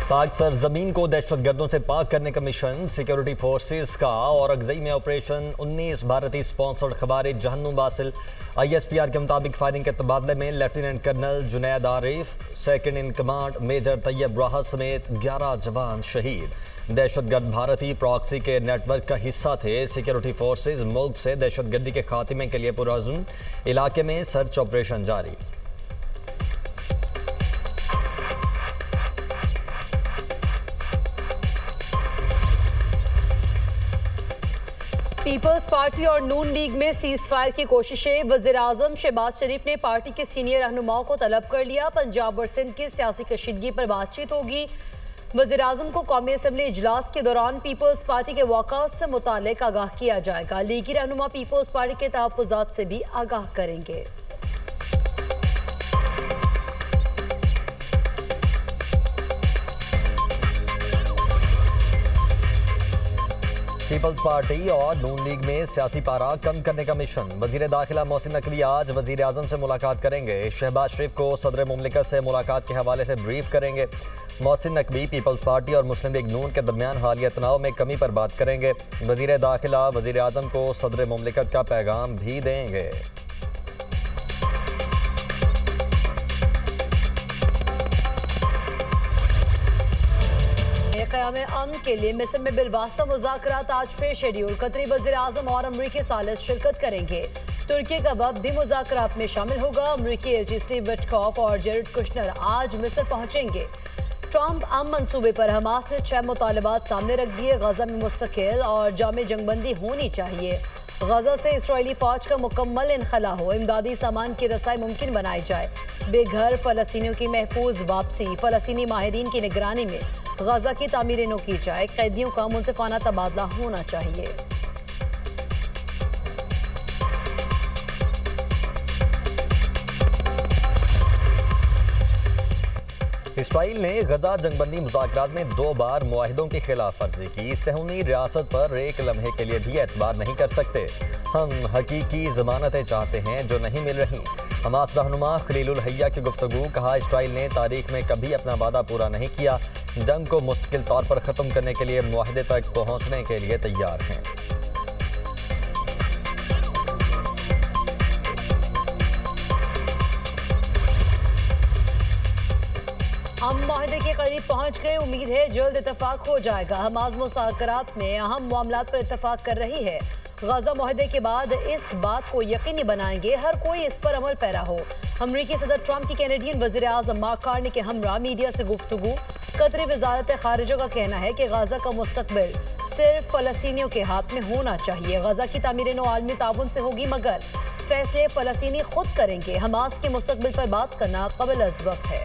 पाक सरजमीन को दहशतगर्दों से पाक करने का मिशन सिक्योरिटी फोर्सेस का और अगजई में ऑपरेशन 19 भारतीय स्पॉन्सर्ड खवारिज जहन्नुम वासिल। ISPR के मुताबिक फायरिंग के तबादले में lieutenant colonel Junaid Arif, second in command major Tayyab Raha समेत 11 जवान शहीद। दहशतगर्द भारतीय प्रॉक्सी के नेटवर्क का हिस्सा थे। सिक्योरिटी फोर्सेस मुल्क से दहशतगर्दी के खात्मे के लिए पुरअज़्म, इलाके में सर्च ऑपरेशन जारी। पीपल्स पार्टी और नून लीग में सीज फायर की कोशिशें। वज़ीर आज़म शहबाज शरीफ ने पार्टी के सीनियर रहनुमाओं को तलब कर लिया। पंजाब और सिंध की सियासी कशीदगी पर बातचीत होगी। वज़ीर आज़म को कौमी असम्बली इजलास के दौरान पीपल्स पार्टी के वाकआउट से मुताल्लिक आगाह किया जाएगा। लीगी रहनुमा पीपल्स पार्टी के तहफ़्फ़ुज़ात से भी आगाह करेंगे। पीपल्स पार्टी और नून लीग में सियासी पारा कम करने का मिशन। वजीर दाखिला मोहसिन नकवी आज वजीर आजम से मुलाकात करेंगे। शहबाज शरीफ को सदर मुमलिकत से मुलाकात के हवाले से ब्रीफ करेंगे। मोहसिन नकवी पीपल्स पार्टी और मुस्लिम लीग नून के दरमियान हालिया तनाव में कमी पर बात करेंगे। वजीर दाखिला वजीर आजम को सदर मुमलिकत का पैगाम भी देंगे। क़याम अमन के लिए मिस्र में बिलवास्ता मुज़ाकरात आज फिर शेड्यूल। कतरी वज़ीर आज़म और अमरीकी सालिस शिरकत करेंगे। तुर्की का वफ़द भी मुज़ाकरात में शामिल होगा। अमरीकी एलची स्टीव विटकॉफ और जेरेड कुशनर आज मिस्र पहुंचेंगे। ट्रंप अमन मंसूबे पर हमास ने 6 मुतालबात सामने रख दिए। गजा में मुस्तकिल और जामे जंगबंदी होनी चाहिए। गजा से इसराइली फौज का मुकम्मल इनखला हो। इमदादी सामान की रसाई मुमकिन बनाई जाए। बेघर फ़लस्तीनियों की महफूज वापसी। फ़लस्तीनी माहिरीन की निगरानी में गजा की तामीर नो की जाए। कैदियों का मुनसिफाना तबादला होना चाहिए। इसराइल ने गजा जंगबंदी मुज़ाकरात में 2 बार मुआहिदों की खिलाफ वर्जी की। सहूनी रियासत पर एक लम्हे के लिए भी एतबार नहीं कर सकते। हम हकीकी जमानतें चाहते हैं जो नहीं मिल रही। हमास रहनुमा खलीलुल हैया की गुफ्तगू। कहा, इसराइल ने तारीख में कभी अपना वादा पूरा नहीं किया। जंग को मुस्तकिल तौर पर ख़त्म करने के लिए मुआहदे तक पहुँचने के लिए तैयार हैं। हम मुआहदे के करीब पहुंच गए। उम्मीद है जल्द इत्तफाक हो जाएगा। हमास मुज़ाकरात में अहम मामलात पर इत्तफाक कर रही है। गजा मुआहदे के बाद इस बात को यकीनी बनाएंगे हर कोई इस पर अमल पैरा हो। अमरीकी सदर ट्रंप की कैनेडियन वज़ीर आज़म मार्क कार्नी के हमरा मीडिया से गुफ्तगू। कतरी वजारत खारिजा का कहना है कि गजा का मुस्तकबिल सिर्फ फ़लस्तीनियों के हाथ में होना चाहिए। गजा की तामीर नो आलमी ताउन से होगी, मगर फैसले फ़लस्तीनी खुद करेंगे। हमास के मुस्तकबिल पर बात करना क़ाबिल अज़्ज़ है।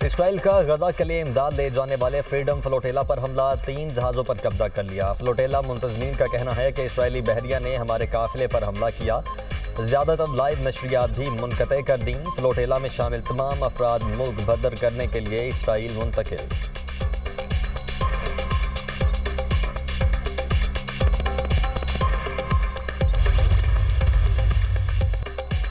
इसराइल का गजा के लिए इमदाद ले जाने वाले फ्रीडम फ्लोटेला पर हमला। 3 जहाज़ों पर कब्जा कर लिया। फ्लोटेला मुंतज़मीन का कहना है कि इसराइली बहरिया ने हमारे काफिले पर हमला किया। ज़्यादातर लाइव नशरियात भी मुनक़ते कर दी। फ्लोटेला में शामिल तमाम अफराद मुल्क बदर करने के लिए इसराइल मुंतकिल।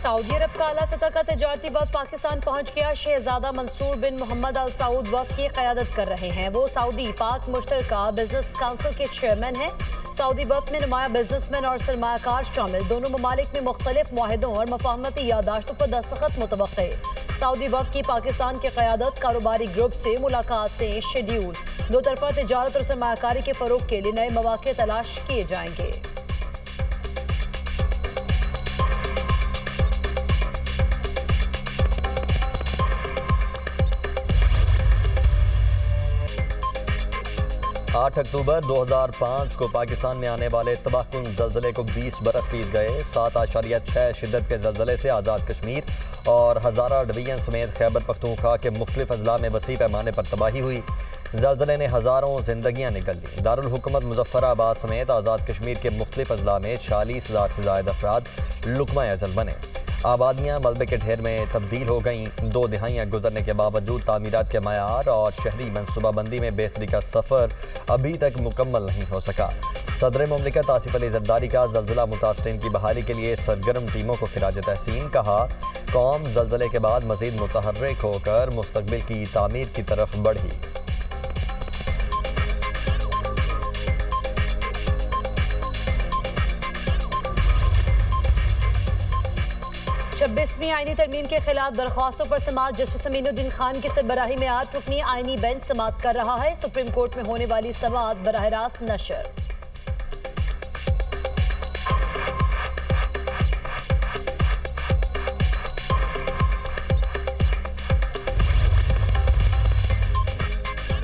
सऊदी अरब का आला सतह का तिजारती वफ़द पाकिस्तान पहुंच गया। शहजादा मंसूर बिन मोहम्मद अल सऊद वफ़द की क़यादत कर रहे हैं। वो सऊदी पाक मुश्तरका बिजनेस काउंसिल के चेयरमैन हैं। सऊदी वफ़द में नुमाया बिजनेसमैन और सरमायाकार शामिल। दोनों ममालिक में मुख्तलिफ मुआहिदों और मफाहमती यादाश्तों पर दस्तखत मुतवक्के। सऊदी वफ़द की पाकिस्तान की क़यादत, कारोबारी ग्रुप से मुलाकातें शेड्यूल। 2 तरफ़ा तिजारत और सरमायाकारी के फ़रोग़ के लिए नए मौक़े तलाश किए जाएंगे। 8 अक्टूबर 2005 को पाकिस्तान में आने वाले तबाहकुन ज़लज़ले को 20 बरस बीत गए। 7.6 शिद्दत के ज़लज़ले से आज़ाद कश्मीर और हज़ारा डिवीज़न समेत खैबर पख्तूनख्वा के मुख्तलिफ अजला में वसी पैमाने पर तबाही हुई। ज़लज़ले ने हज़ारों जिंदगियाँ निकल दी। दारुल हुकूमत मुज़फ़्फ़राबाद समेत आज़ाद कश्मीर के मुख्तलिफ अजला में 40,000 से ज़ायद अफराद लुक़मा अज़ल बने। आबादियाँ मलबे के ढेर में तब्दील हो गईं। 2 दिहाइयाँ गुजरने के बावजूद तामीरात के मयार और शहरी मनसूबाबंदी में बेहतरी का सफ़र अभी तक मुकम्मल नहीं हो सका। सदर मुमलिकत आसिफ अली जरदारी का जल्जला मुतासरीन की बहाली के लिए सरगर्म टीमों को खिराज तहसीन। कहा, कौम जल्जले के बाद मजीद मुतहर्रिक होकर मुस्तकबिल की तामीर की तरफ बढ़ी। 26वीं आईनी तरमीम के खिलाफ दरख्वास्तों पर समाअत। जस्टिस अमीनुद्दीन खान की सरबराही में 8 रुकनी आईनी बेंच समाअत कर रहा है। सुप्रीम कोर्ट में होने वाली समाअत बराह रास्त नशर।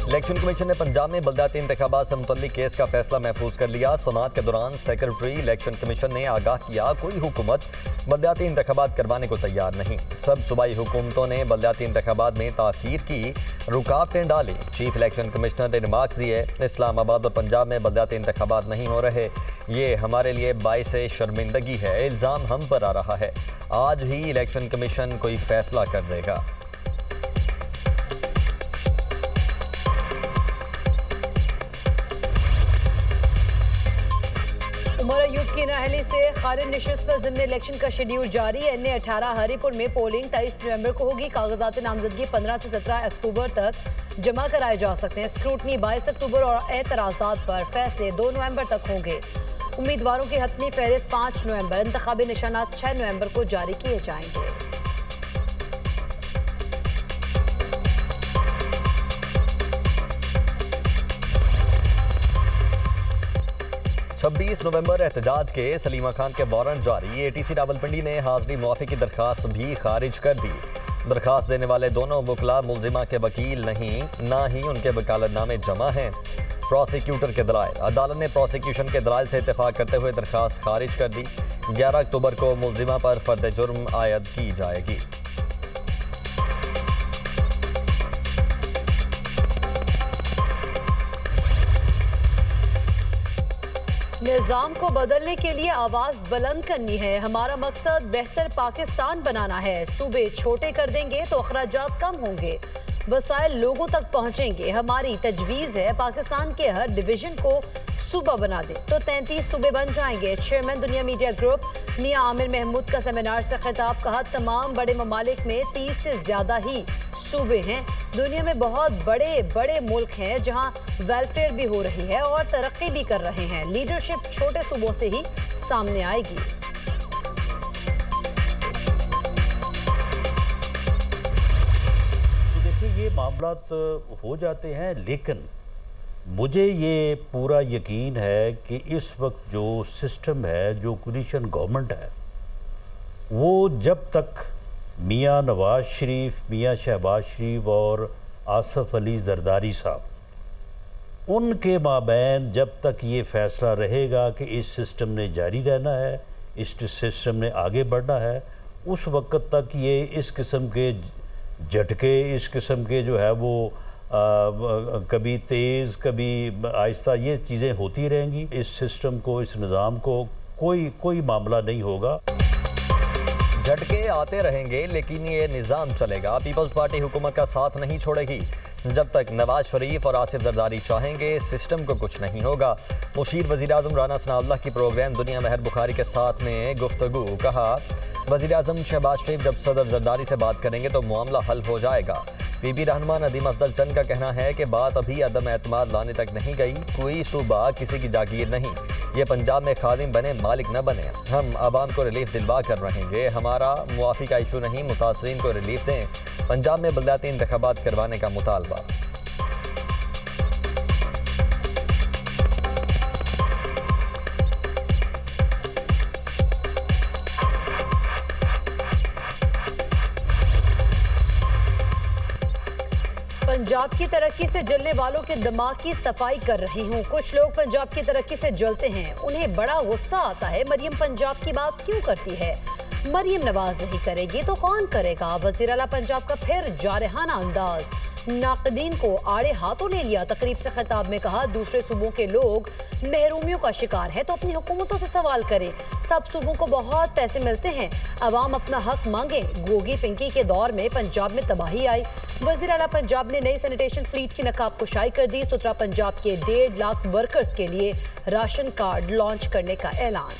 इलेक्शन कमीशन ने पंजाब में बलदियाती इंतखाबात से मुतल्लिक केस का फैसला महफूज कर लिया। समाअत के दौरान सेक्रेटरी इलेक्शन कमीशन ने आगाह किया, कोई हुकूमत बलदियाती इंतखाबात करवाने को तैयार नहीं। सब सूबाई हुकूमतों ने बलदियाती इंतखाबात में ताखीर की रुकावटें डाली। चीफ इलेक्शन कमिश्नर ने रिमार्क्स दिए, इस्लामाबाद और पंजाब में बलदियाती इंतखाबात नहीं हो रहे, ये हमारे लिए बाइस शर्मिंदगी है। इल्ज़ाम हम पर आ रहा है। आज ही इलेक्शन कमीशन कोई फैसला कर देगा। उमर अयूब की नाअहली से खारिज नशिस्त पर ज़िम्न इलेक्शन का शेड्यूल जारी। NA 18 हरीपुर में पोलिंग 23 नवंबर को होगी। कागजात नामजदगी 15 से 17 अक्टूबर तक जमा कराए जा सकते हैं। स्क्रूटनी 22 अक्टूबर और एतराज़ात पर फैसले 2 नवंबर तक होंगे। उम्मीदवारों की हतमी फहरिस्त 5 नवंबर, इंतखाबी निशानात 6 नवंबर को जारी किए जाएंगे। 26 नवंबर एहतजाज के सलीमा खान के वारंट जारी। ATC रावलपिंडी ने हाजिरी मुआफ़ी की दरखास्त भी खारिज कर दी। दरखास्त देने वाले दोनों वकला मुलजिमा के वकील नहीं, ना ही उनके वकालतनामे जमा हैं। प्रोसिक्यूटर के दलाइल, अदालत ने प्रोसिक्यूशन के दलाइल से इत्तेफाक करते हुए दरखास्त खारिज कर दी। 11 अक्टूबर को मुलजिमा पर फर्द जुर्म आयद की जाएगी। निज़ाम को बदलने के लिए आवाज़ बुलंद करनी है। हमारा मकसद बेहतर पाकिस्तान बनाना है। सूबे छोटे कर देंगे तो अखराजात कम होंगे, वसाइल लोगों तक पहुंचेंगे। हमारी तजवीज़ है पाकिस्तान के हर डिवीज़न को सूबा बना दे तो 33 सूबे बन जाएंगे। चेयरमैन दुनिया मीडिया ग्रुप मियां आमिर महमूद का सेमिनार से खिताब। कहा, तमाम बड़े ममालिक में 30 से ज़्यादा ही सूबे हैं। दुनिया में बहुत बड़े बड़े मुल्क हैं जहां वेलफेयर भी हो रही है और तरक्की भी कर रहे हैं। लीडरशिप छोटे सूबों से ही सामने आएगी। तो देखिए, ये मामला हो जाते हैं, लेकिन मुझे ये पूरा यकीन है कि इस वक्त जो सिस्टम है, जो कोलिशन गवर्नमेंट है, वो जब तक मियाँ नवाज शरीफ, मियाँ शहबाज शरीफ और आसिफ अली जरदारी साहब, उनके माबैन जब तक ये फ़ैसला रहेगा कि इस सिस्टम ने जारी रहना है, इस सिस्टम ने आगे बढ़ना है, उस वक्त तक ये इस किस्म के झटके, इस किस्म के जो है वो कभी तेज़ कभी आहिस्ता, ये चीज़ें होती रहेंगी। इस सिस्टम को, इस निज़ाम को कोई मामला नहीं होगा। झटके आते रहेंगे लेकिन ये निज़ाम चलेगा। पीपल्स पार्टी हुकूमत का साथ नहीं छोड़ेगी। जब तक नवाज शरीफ और आसिफ जरदारी चाहेंगे, सिस्टम को कुछ नहीं होगा। मुशीर वज़ीर-ए-आज़म राना सनाउल्लाह की प्रोग्राम दुनिया महर बुखारी के साथ में गुफ्तगू। कहा, वज़ीर-ए-आज़म शहबाज शरीफ जब सदर जरदारी से बात करेंगे तो मामला हल हो जाएगा। पीपी रहनुमा नदीम अफजल चंद का कहना है कि बात अभी अदम एतमाद लाने तक नहीं गई। कोई सूबा किसी की जागीर नहीं। ये पंजाब में खादिम बने, मालिक न बने। हम आवाम को रिलीफ दिलवा कर रहेंगे। हमारा मुआफ़ी का इशू नहीं, मुतासरीन को रिलीफ दें। पंजाब में बलदियाती इंतखाबात करवाने का मुतालबा। पंजाब की तरक्की से जलने वालों के दिमाग की सफाई कर रही हूँ। कुछ लोग पंजाब की तरक्की से जलते हैं, उन्हें बड़ा गुस्सा आता है। मरियम पंजाब की बात क्यों करती है? मरियम नवाज नहीं करेगी तो कौन करेगा? वज़ीर आला पंजाब का फिर जारहाना अंदाज। नाक़दीन को आड़े हाथों ले लिया। तकरीब से खिताब में कहा, दूसरे सूबों के लोग महरूमियों का शिकार है तो अपनी हुकूमतों से सवाल करें। सब सूबों को बहुत पैसे मिलते हैं, अवाम अपना हक मांगे। गोगी पिंकी के दौर में पंजाब में तबाही आई। वज़ीर आला पंजाब ने नई सैनिटेशन फ्लीट की नकाब कुशाई कर दी। सुथरा पंजाब के 1.5 लाख वर्कर्स के लिए राशन कार्ड लॉन्च करने का ऐलान।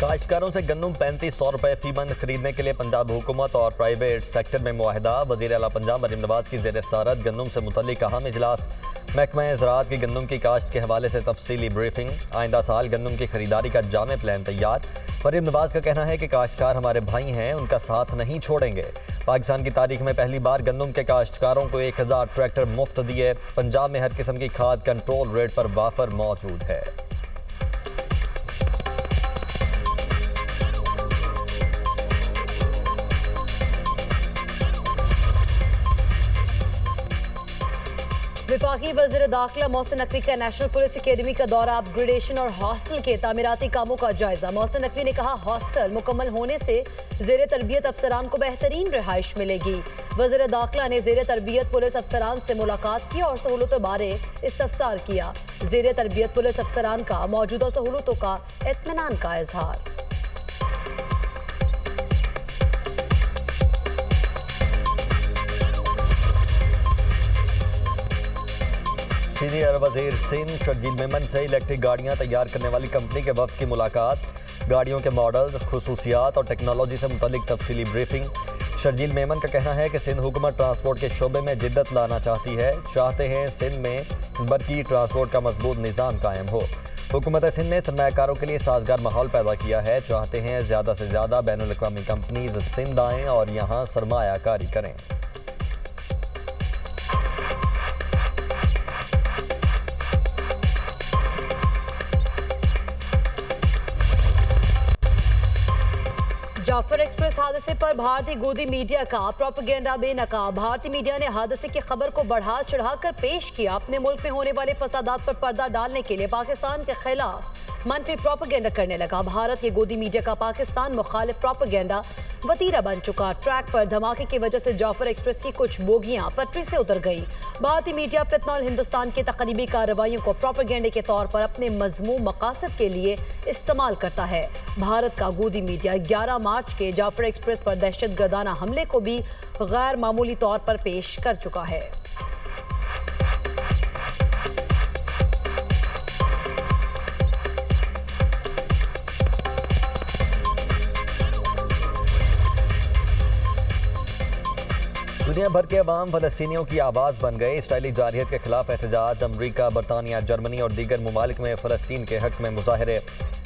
काश्तकारों से गन्नम 3500 रुपए फी मन खरीदने के लिए पंजाब हुकूमत और प्राइवेट सेक्टर में मुआहिदा। वज़ीर आला पंजाब मरीम नवाज की ज़ेर सदारत गन्नम से मुतल्लिक अहम इजलास। महकमा ज़राअत की गन्नम की काश्त के हवाले से तफसीली ब्रीफिंग। आइंदा साल गन्नम की खरीदारी का जामे प्लान तैयार। मरीम नवाज का कहना है कि काश्तकार हमारे भाई हैं, उनका साथ नहीं छोड़ेंगे। पाकिस्तान की तारीख में पहली बार गन्नम के काश्तकारों को 1000 ट्रैक्टर मुफ्त दिए। पंजाब में हर किस्म की खाद कंट्रोल रेट पर वाफर मौजूद है। विफाकी वज़ीर दाखिला मोहसिन नकवी का नेशनल पुलिस अकेडमी का दौरा। अपग्रेडेशन और हॉस्टल के तामीराती कामों का जायजा। मोहसिन नकवी ने कहा हॉस्टल मुकम्मल होने से ज़ेर तरबियत अफसरान को बेहतरीन रिहाइश मिलेगी। वज़ीर दाखिला ने ज़ेर तरबियत पुलिस अफसरान से मुलाकात की और सहूलतों बारे इस्तफसार किया। ज़ेर तरबियत पुलिस अफसरान का मौजूदा सहूलतों का इत्मीनान का इजहार। सीनियर वजीर सिंध शर्जील मेमन से इलेक्ट्रिक गाड़ियां तैयार करने वाली कंपनी के वक्त की मुलाकात। गाड़ियों के मॉडल, खुसूसियात और टेक्नोलॉजी से मुतल्लिक तफसीली ब्रीफिंग। शर्जील मेमन का कहना है कि सिंध हुकूमत ट्रांसपोर्ट के शोबे में जिद्दत लाना चाहती है। चाहते हैं सिंध में बरकी ट्रांसपोर्ट का मजबूत निज़ाम कायम हो। हुकूमत सिंध ने सरमायाकारों के लिए साजगार माहौल पैदा किया है। चाहते हैं ज़्यादा से ज़्यादा बैनुल-अक़वामी कंपनीज सिंध आएँ और यहाँ सरमायाकारी करें। जाफर एक्सप्रेस हादसे पर भारतीय गोदी मीडिया का प्रोपेगेंडा बेनकाब। भारतीय मीडिया ने हादसे की खबर को बढ़ा चढ़ाकर पेश किया। अपने मुल्क में होने वाले फसादात पर पर्दा डालने के लिए पाकिस्तान के खिलाफ मनफी प्रोपेगेंडा करने लगा। भारत के गोदी मीडिया का पाकिस्तान मुखालिफ प्रोपेगेंडा वतीरा बन चुका। ट्रैक पर धमाके की वजह से जाफर एक्सप्रेस की कुछ बोगियां पटरी से उतर गई। भारतीय मीडिया फितनल हिंदुस्तान की तकरीबी कार्रवाइयों को प्रोपेगेंडे के तौर पर अपने मजमूम मकासद के लिए इस्तेमाल करता है। भारत का गोदी मीडिया 11 मार्च के जाफर एक्सप्रेस पर दहशतगर्दाना हमले को भी गैर मामूली तौर पर पेश कर चुका है। दुनिया भर के अवाम फ़लस्तीनियों की आवाज़ बन गए। इसराइली जारहियत के खिलाफ एहतजाज। अमरीका, बरतानिया, जर्मनी और दीगर ममालिक में फ़लस्तीन के हक़ में मुज़ाहरे।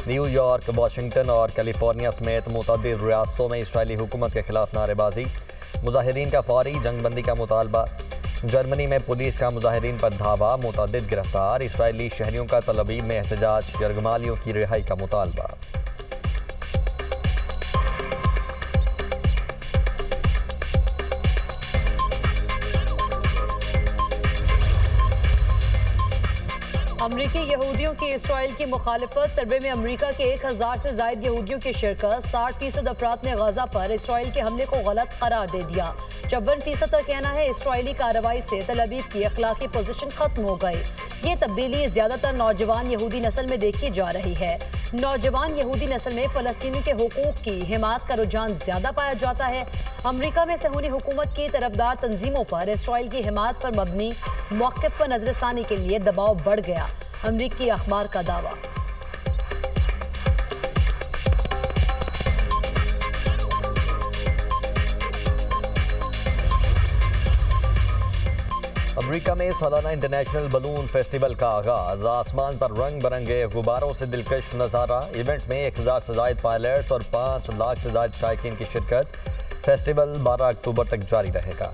न्यूयॉर्क, वाशिंगटन और कैलिफोर्निया समेत मुतअद्दिद रियासतों में इसराइली हुकूमत के खिलाफ नारेबाजी। मुज़ाहिरीन का फौरी जंगबंदी का मुतालबा। जर्मनी में पुलिस का मुज़ाहिरीन पर धावा, मुतअद्दिद गिरफ्तार। इसराइली शहरियों का तल अवीव में एहतजाज। यरगमालियों की रिहाई का मुतालबा। अमरीकी यहूदियों की इसराइल की मुखालिफत। सर्वे में अमरीका के 1000 से ज्यादा यहूदियों की शिरकत। 60% अफराद ने गाजा पर इसराइल के हमले को गलत करार दे दिया। 54% का कहना है इसराइली कार्रवाई से तल अवीव की अखलाकी पोजीशन खत्म हो गई। ये तब्दीली ज्यादातर नौजवान यहूदी नस्ल में देखी जा रही है। नौजवान यहूदी नस्ल में फ़लस्तीनी के हुकूक की हिमायत का रुझान ज्यादा पाया जाता है। अमरीका में सहूनी हुकूमत की तरफदार तंजीमों पर इसराइल की हिमायत पर मबनी मौक़िफ़ पर नजरसानी के लिए दबाव बढ़ गया। अमरीकी अखबार का दावा। अमरीका में सालाना इंटरनेशनल बलून फेस्टिवल का आगाज। आसमान पर रंग बिरंगे गुब्बारों से दिलकश नज़ारा। इवेंट में 1000 से ज़ायद पायलट्स और 5 लाख से ज़ायद शायकीन की शिरकत। फेस्टिवल 12 अक्टूबर तक जारी रहेगा।